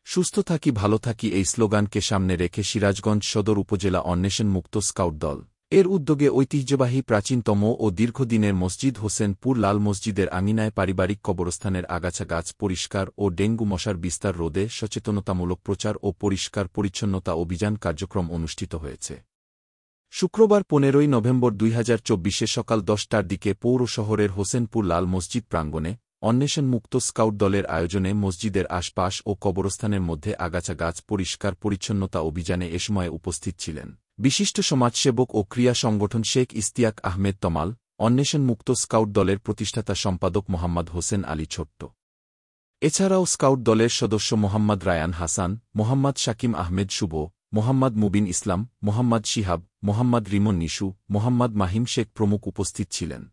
সুস্থ থাকি ভালো থাকি এই স্লোগানকে সামনে রেখে সিরাজগঞ্জ সদর উপজেলা অন্বেষণ মুক্ত স্কাউট দল এর উদ্যোগে ঐতিহ্যবাহী প্রাচীনতম ও দীর্ঘদিনের মসজিদ হোসেনপুর লাল মসজিদের আঙিনায় পারিবারিক কবরস্থানের আগাছা গাছ পরিষ্কার ও ডেঙ্গু মশার বিস্তার রোধে সচেতনতামূলক প্রচার ও পরিষ্কার পরিচ্ছন্নতা অভিযান কার্যক্রম অনুষ্ঠিত হয়েছে। শুক্রবার ১৫ই নভেম্বর ২০২৪ সকাল ১০টার দিকে পৌর শহরের হোসেনপুর লাল মসজিদ প্রাঙ্গণে অন্বেষণ মুক্ত স্কাউট দলের আয়োজনে মসজিদের আশপাশ ও কবরস্থানের মধ্যে আগাছা গাছ পরিষ্কার পরিচ্ছন্নতা অভিযানে এ সময় উপস্থিত ছিলেন বিশিষ্ট সমাজসেবক ও ক্রিয়া সংগঠন শেখ ইশতিয়াক আহমেদ তমাল, অন্বেষণ মুক্ত স্কাউট দলের প্রতিষ্ঠাতা সম্পাদক মোহাম্মদ হোসেন আলী ছোট্ট। এছাড়াও স্কাউট দলের সদস্য মোহাম্মদ রায়ান হাসান, মোহাম্মদ শাকিম আহমেদ শুভ, মোহাম্মদ মুবিন ইসলাম, মোহাম্মদ শিহাব, মোহাম্মদ রিমন নিশু, মোহাম্মদ মাহিম শেখ প্রমুখ উপস্থিত ছিলেন।